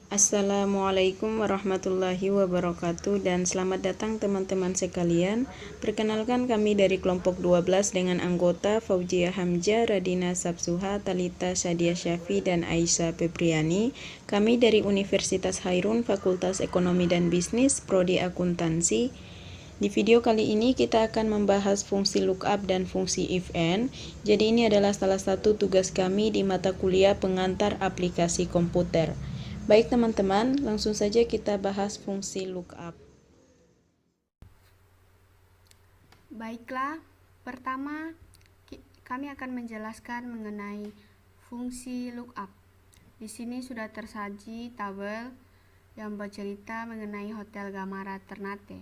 Assalamualaikum warahmatullahi wabarakatuh dan selamat datang teman-teman sekalian. Perkenalkan kami dari kelompok 12 dengan anggota Fauzia Hamzah, Radina Sabsuha, Talita Sadia Syafi, dan Aisyah Febriani. Kami dari Universitas Hairun, Fakultas Ekonomi dan Bisnis, Prodi Akuntansi. Di video kali ini kita akan membahas fungsi lookup dan fungsi if and. Jadi ini adalah salah satu tugas kami di mata kuliah pengantar aplikasi komputer. Baik teman-teman, langsung saja kita bahas fungsi lookup. Baiklah, pertama kami akan menjelaskan mengenai fungsi lookup. Di sini sudah tersaji tabel yang bercerita mengenai Hotel Gamara Ternate.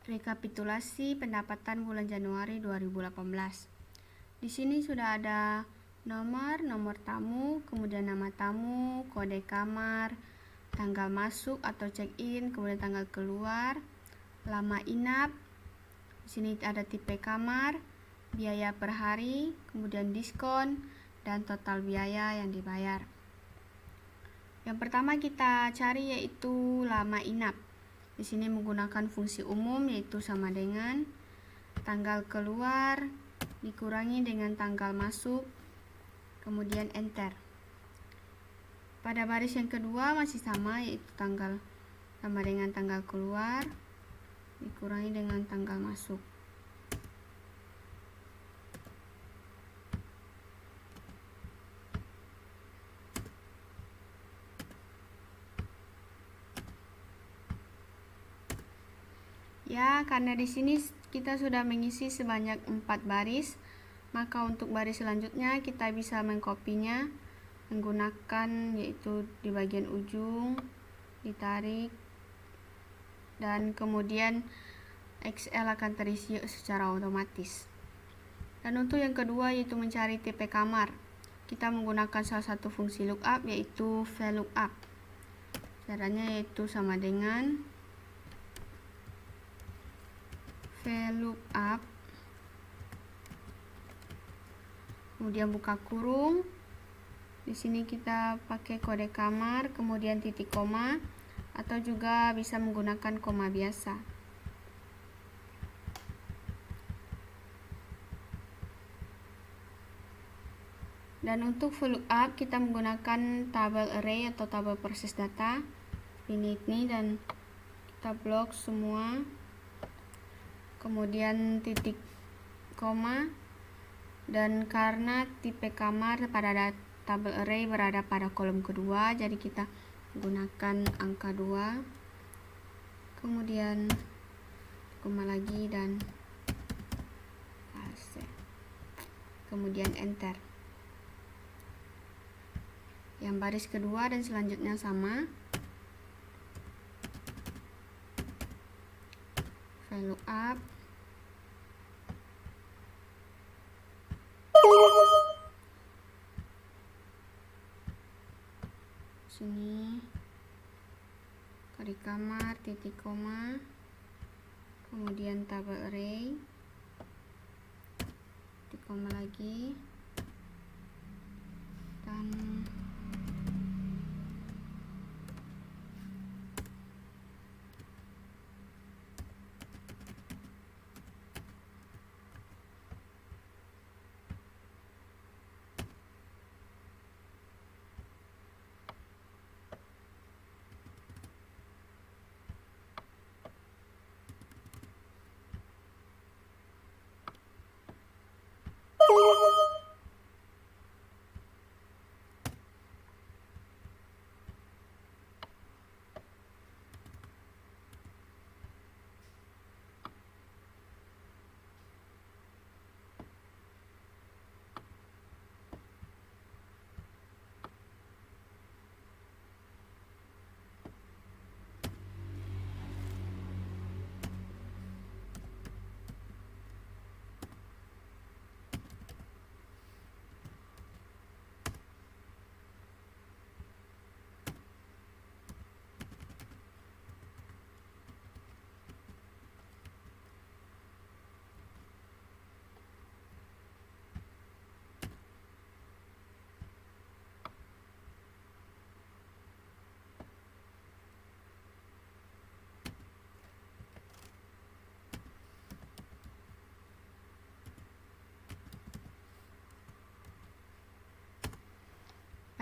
Rekapitulasi pendapatan bulan Januari 2018. Di sini sudah ada nomor tamu, kemudian nama tamu, kode kamar, tanggal masuk atau check-in, kemudian tanggal keluar, lama inap. Di sini ada tipe kamar, biaya per hari, kemudian diskon, dan total biaya yang dibayar. Yang pertama kita cari yaitu lama inap. Di sini menggunakan fungsi umum yaitu sama dengan tanggal keluar dikurangi dengan tanggal masuk, kemudian enter. Pada baris yang kedua masih sama yaitu tanggal sama dengan tanggal keluar dikurangi dengan tanggal masuk. Ya, karena di sini kita sudah mengisi sebanyak 4 baris, maka untuk baris selanjutnya kita bisa mengkopinya menggunakan yaitu di bagian ujung ditarik dan kemudian Excel akan terisi secara otomatis. Dan untuk yang kedua yaitu mencari tipe kamar, kita menggunakan salah satu fungsi lookup yaitu VLOOKUP. Caranya yaitu sama dengan VLOOKUP, kemudian buka kurung. Di sini kita pakai kode kamar, kemudian titik koma, atau juga bisa menggunakan koma biasa. Dan untuk VLOOKUP kita menggunakan tabel array atau tabel proses data ini dan kita blok semua, kemudian titik koma, dan karena tipe kamar pada tabel array berada pada kolom kedua, jadi kita gunakan angka 2, kemudian koma lagi dan kemudian enter. Yang baris kedua dan selanjutnya sama, VLOOKUP, sini kode kamar, titik koma, kemudian tabel array, titik koma lagi, dan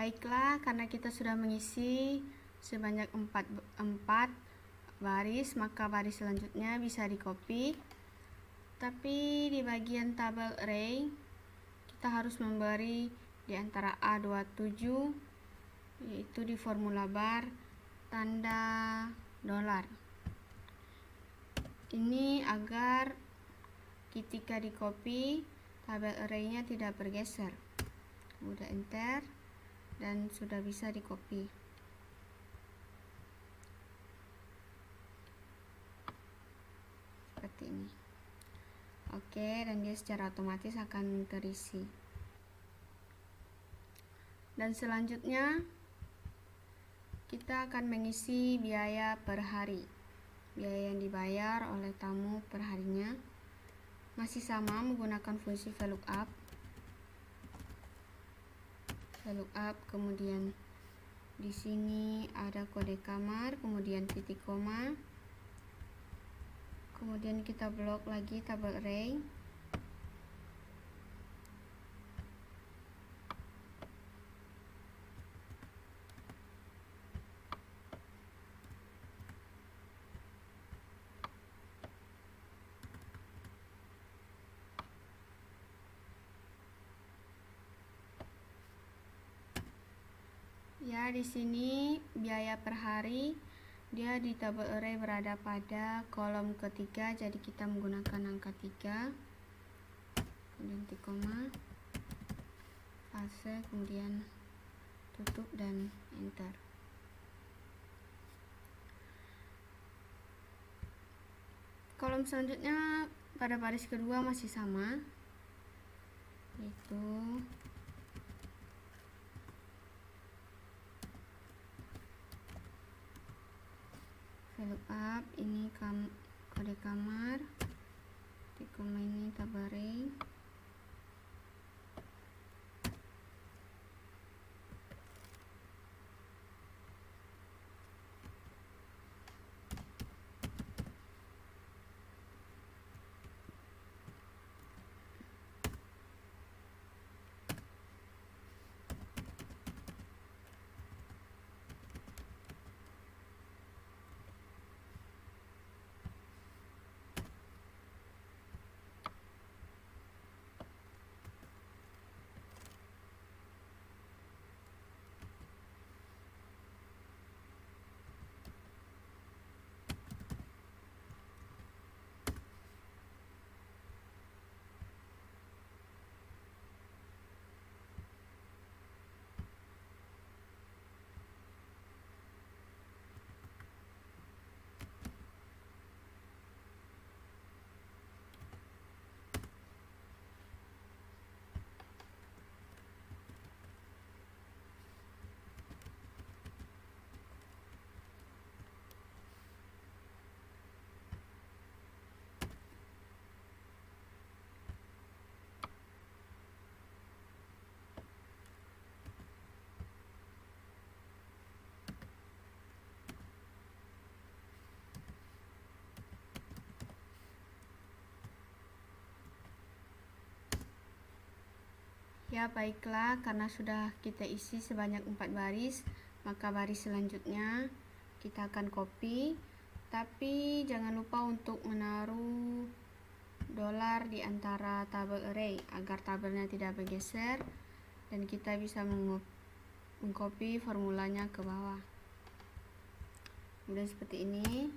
Baiklah, karena kita sudah mengisi sebanyak 4 baris, maka baris selanjutnya bisa di-copy. Tapi di bagian tabel array, kita harus memberi di antara A27, yaitu di formula bar, tanda dolar. Ini agar ketika di-copy, tabel array-nya tidak bergeser. Kemudian enter, dan sudah bisa di-copy. Seperti ini. Oke, dan dia secara otomatis akan terisi. Dan selanjutnya kita akan mengisi biaya per hari. Biaya yang dibayar oleh tamu per harinya masih sama menggunakan fungsi VLOOKUP. Kemudian di sini ada kode kamar, kemudian titik koma. Kemudian kita blok lagi tabel array. Ya, di sini biaya per hari dia di tabel array berada pada kolom ketiga, jadi kita menggunakan angka 3, kemudian titik koma, fase, kemudian tutup dan enter. Kolom selanjutnya pada baris kedua masih sama, yaitu VLOOKUP. Ini kode kamar, titik koma, ini tabel array. Ya, baiklah, karena sudah kita isi sebanyak 4 baris, maka baris selanjutnya kita akan copy, tapi jangan lupa untuk menaruh dolar di antara tabel array agar tabelnya tidak bergeser dan kita bisa mengcopy formulanya ke bawah. Kemudian seperti ini,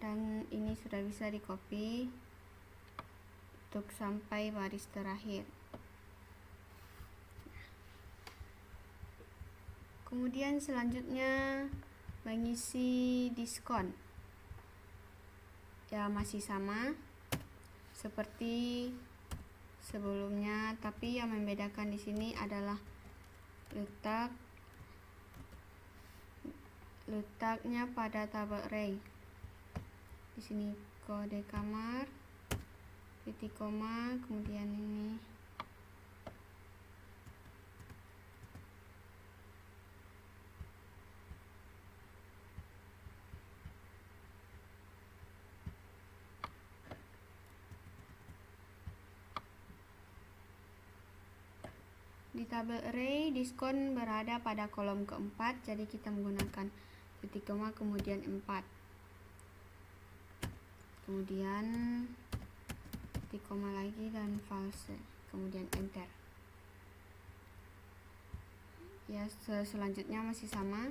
dan ini sudah bisa di copy untuk sampai baris terakhir. Kemudian selanjutnya mengisi diskon. Ya, masih sama seperti sebelumnya, tapi yang membedakan di sini adalah letaknya pada tabel array. Di sini kode kamar, titik koma, kemudian ini Di tabel array, diskon berada pada kolom keempat, jadi kita menggunakan titik koma kemudian 4. Kemudian titik koma lagi dan false, kemudian enter. Ya, selanjutnya masih sama.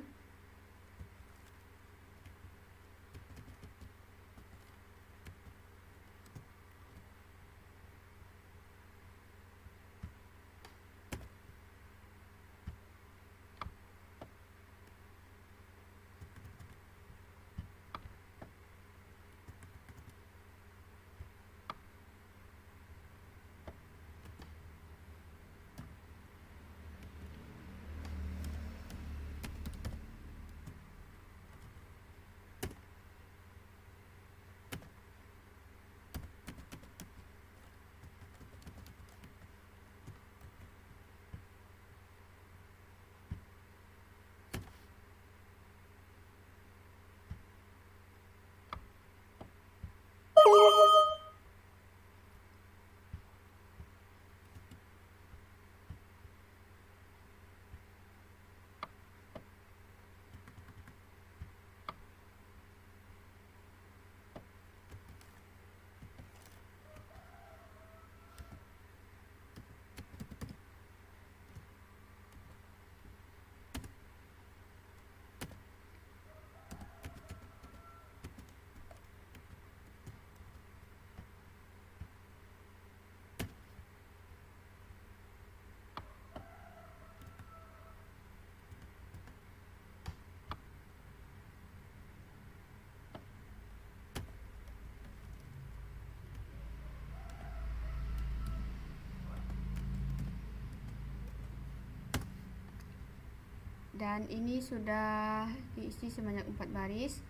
Dan ini sudah diisi sebanyak 4 baris,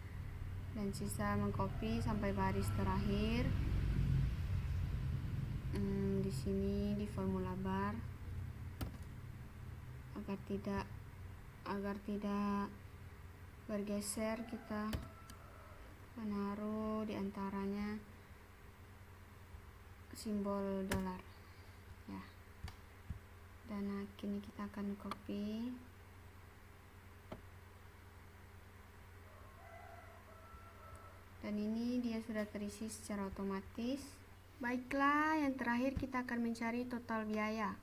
dan sisa mengcopy sampai baris terakhir. Di sini di formula bar, agar tidak bergeser, kita menaruh di antaranya simbol dolar ya. Dan kini kita akan copy. Dan ini dia sudah terisi secara otomatis. Baiklah, yang terakhir kita akan mencari total biaya,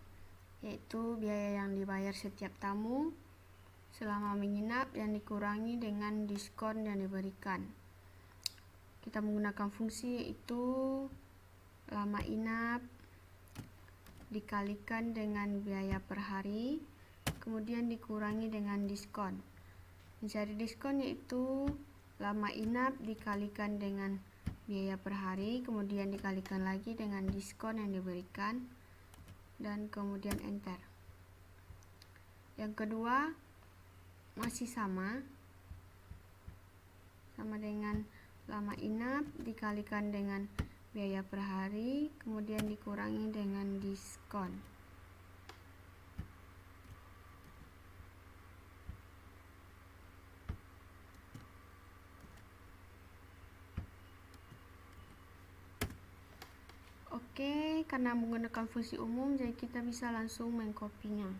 yaitu biaya yang dibayar setiap tamu selama menginap yang dikurangi dengan diskon yang diberikan. Kita menggunakan fungsi yaitu lama inap dikalikan dengan biaya per hari, kemudian dikurangi dengan diskon. Mencari diskon yaitu lama inap dikalikan dengan biaya per hari, kemudian dikalikan lagi dengan diskon yang diberikan, dan kemudian enter. Yang kedua masih sama dengan lama inap dikalikan dengan biaya per hari, kemudian dikurangi dengan diskon. Oke, karena menggunakan fungsi umum, jadi kita bisa langsung mengkopinya.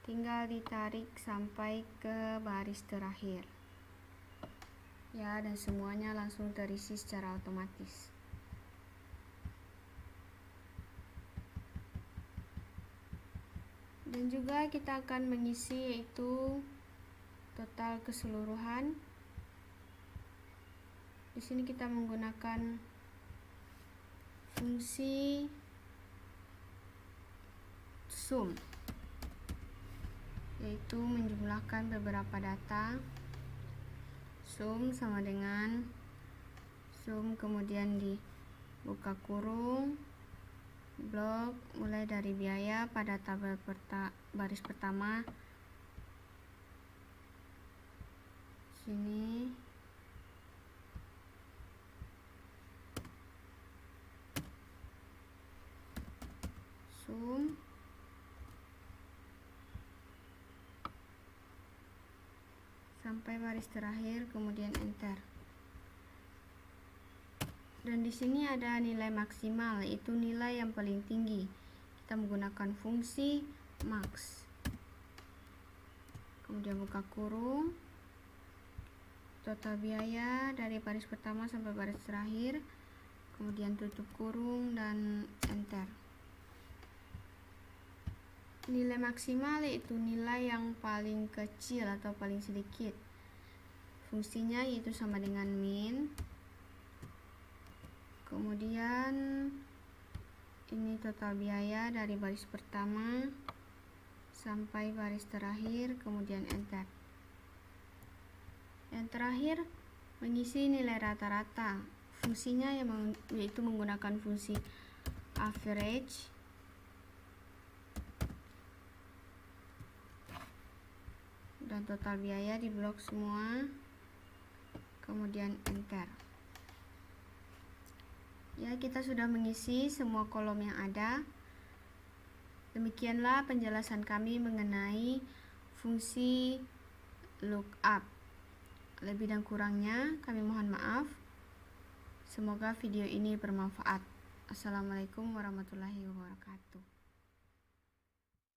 Tinggal ditarik sampai ke baris terakhir. Ya, dan semuanya langsung terisi secara otomatis. Dan juga kita akan mengisi yaitu total keseluruhan. Di sini kita menggunakan fungsi sum, yaitu menjumlahkan beberapa data. Sum sama dengan sum kemudian dibuka kurung blok mulai dari biaya pada tabel baris pertama sini, sum sampai baris terakhir, kemudian enter. Dan di sini ada nilai maksimal, yaitu nilai yang paling tinggi. Kita menggunakan fungsi max. Kemudian buka kurung, total biaya dari baris pertama sampai baris terakhir, kemudian tutup kurung dan enter. Nilai maksimal yaitu nilai yang paling kecil atau paling sedikit. Fungsinya yaitu sama dengan min. Kemudian ini total biaya dari baris pertama sampai baris terakhir, kemudian enter. Yang terakhir, mengisi nilai rata-rata. Fungsinya yaitu menggunakan fungsi average dan total biaya di blok semua, kemudian enter. Ya, kita sudah mengisi semua kolom yang ada. Demikianlah penjelasan kami mengenai fungsi lookup. Lebih dan kurangnya kami mohon maaf. Semoga video ini bermanfaat. Assalamualaikum warahmatullahi wabarakatuh.